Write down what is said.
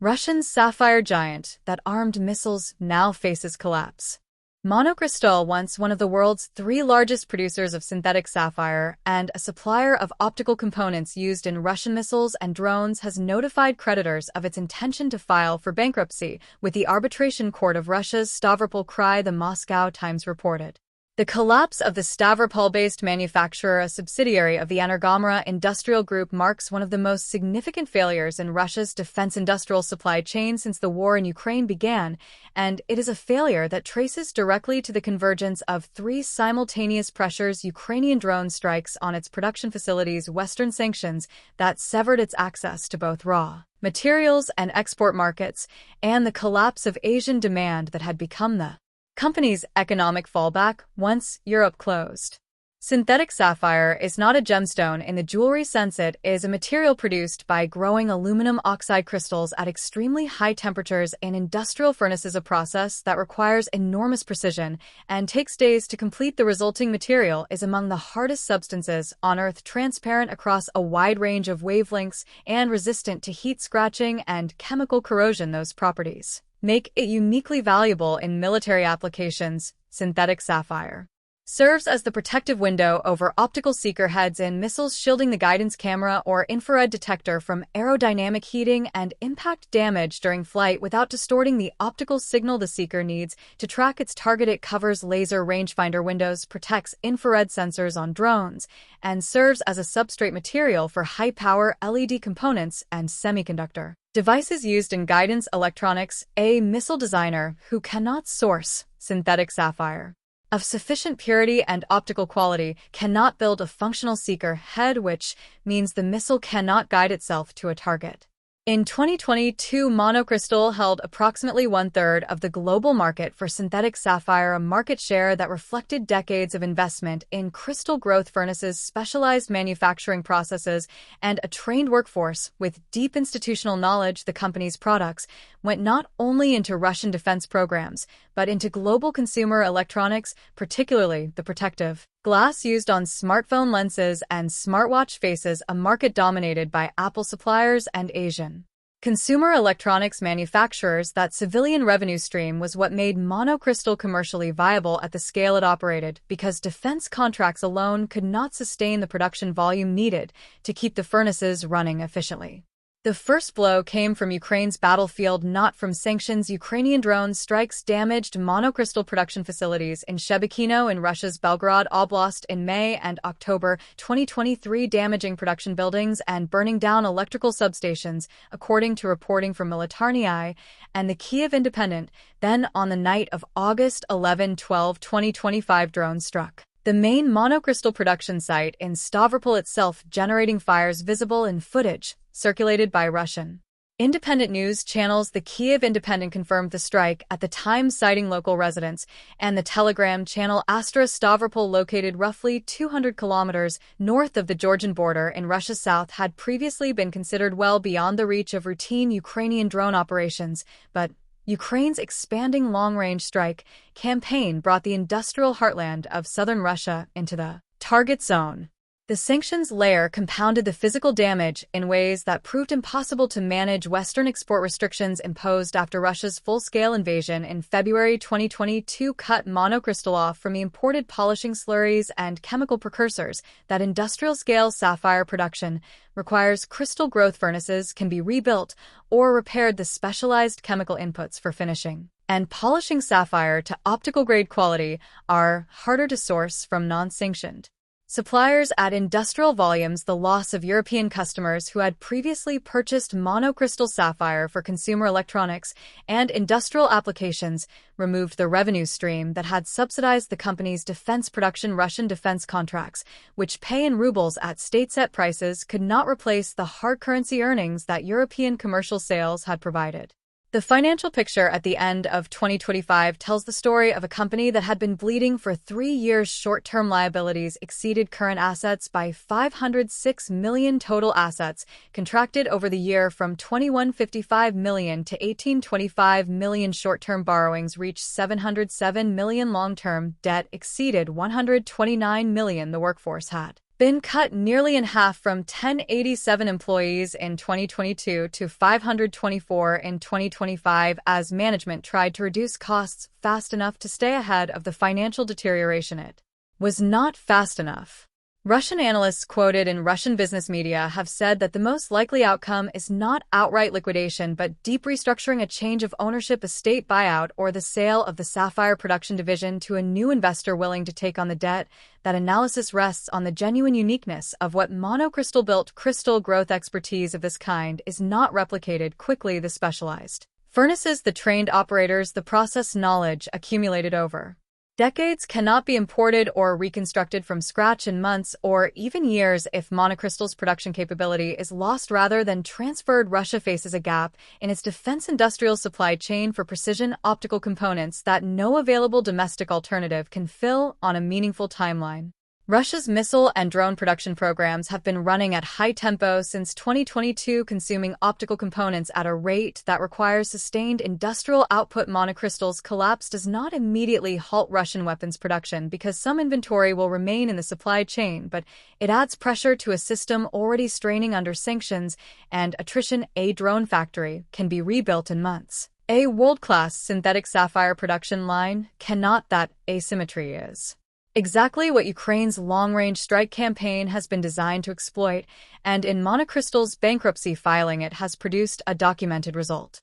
Russian sapphire giant that armed missiles now faces collapse. Monocrystal, once one of the world's 3 largest producers of synthetic sapphire and a supplier of optical components used in Russian missiles and drones, has notified creditors of its intention to file for bankruptcy with the arbitration court of Russia's Stavropol Krai, the Moscow Times reported. The collapse of the Stavropol-based manufacturer, a subsidiary of the Energomera industrial group, marks one of the most significant failures in Russia's defense industrial supply chain since the war in Ukraine began, and it is a failure that traces directly to the convergence of 3 simultaneous pressures: Ukrainian drone strikes on its production facilities, Western sanctions that severed its access to both raw materials and export markets, and the collapse of Asian demand that had become the company's economic fallback once Europe closed. Synthetic sapphire is not a gemstone in the jewelry sense. It is a material produced by growing aluminum oxide crystals at extremely high temperatures in industrial furnaces, a process that requires enormous precision and takes days to complete. The resulting material is among the hardest substances on Earth, transparent across a wide range of wavelengths and resistant to heat, scratching, and chemical corrosion. Those properties make it uniquely valuable in military applications. Synthetic sapphire serves as the protective window over optical seeker heads in missiles, shielding the guidance camera or infrared detector from aerodynamic heating and impact damage during flight without distorting the optical signal the seeker needs to track its target. It covers laser rangefinder windows, protects infrared sensors on drones, and serves as a substrate material for high-power LED components and semiconductor devices used in guidance electronics. A missile designer who cannot source synthetic sapphire of sufficient purity and optical quality cannot build a functional seeker head, which means the missile cannot guide itself to a target. In 2022, Monocrystal held approximately 1/3 of the global market for synthetic sapphire, a market share that reflected decades of investment in crystal growth furnaces, specialized manufacturing processes, and a trained workforce with deep institutional knowledge. The company's products went not only into Russian defense programs, but into global consumer electronics, particularly the protective glass used on smartphone lenses and smartwatch faces, a market dominated by Apple suppliers and Asian consumer electronics manufacturers. That civilian revenue stream was what made Monocrystal commercially viable at the scale it operated, because defense contracts alone could not sustain the production volume needed to keep the furnaces running efficiently. The first blow came from Ukraine's battlefield, not from sanctions. Ukrainian drone strikes damaged Monocrystal production facilities in Shebekino in Russia's Belgorod Oblast in May and October 2023, damaging production buildings and burning down electrical substations, according to reporting from Militarny and the Kyiv Independent. Then, on the night of August 11-12, 2025, drones struck the main Monocrystal production site in Stavropol itself, generating fires visible in footage circulated by Russian independent news channels. The Kyiv Independent confirmed the strike at the time, citing local residents, and the Telegram channel Astra Stavropol, located roughly 200 kilometers north of the Georgian border in Russia's south, had previously been considered well beyond the reach of routine Ukrainian drone operations, but Ukraine's expanding long-range strike campaign brought the industrial heartland of southern Russia into the target zone. The sanctions layer compounded the physical damage in ways that proved impossible to manage. Western export restrictions imposed after Russia's full-scale invasion in February 2022 cut Monocrystal off from the imported polishing slurries and chemical precursors. That industrial-scale sapphire production requires crystal growth furnaces can be rebuilt or repaired. The specialized chemical inputs for finishing and polishing sapphire to optical-grade quality are harder to source from non-sanctioned suppliers at industrial volumes. The loss of European customers who had previously purchased Monocrystal sapphire for consumer electronics and industrial applications removed the revenue stream that had subsidized the company's defense production. Russian defense contracts, which pay in rubles at state-set prices, could not replace the hard currency earnings that European commercial sales had provided. The financial picture at the end of 2025 tells the story of a company that had been bleeding for 3 years. Short-term liabilities exceeded current assets by 506 million. Total assets contracted over the year from 2155 million to 1825 million. Short-term borrowings reached 707 million. Long-term debt exceeded 129 million. The workforce had been cut nearly in half from 1,087 employees in 2022 to 524 in 2025 as management tried to reduce costs fast enough to stay ahead of the financial deterioration. It was not fast enough. Russian analysts quoted in Russian business media have said that the most likely outcome is not outright liquidation but deep restructuring, a change of ownership, a state buyout, or the sale of the sapphire production division to a new investor willing to take on the debt. That analysis rests on the genuine uniqueness of what Monocrystal built. Crystal growth expertise of this kind is not replicated quickly. The specialized furnaces, the trained operators, the process knowledge accumulated over decades cannot be imported or reconstructed from scratch in months or even years. If Monocrystal's production capability is lost rather than transferred, Russia faces a gap in its defense industrial supply chain for precision optical components that no available domestic alternative can fill on a meaningful timeline. Russia's missile and drone production programs have been running at high tempo since 2022, consuming optical components at a rate that requires sustained industrial output. Monocrystal's collapse does not immediately halt Russian weapons production because some inventory will remain in the supply chain, but it adds pressure to a system already straining under sanctions and attrition. A drone factory can be rebuilt in months. A world-class synthetic sapphire production line cannot. That asymmetry is exactly what Ukraine's long-range strike campaign has been designed to exploit, and in Monocrystal's bankruptcy filing it has produced a documented result.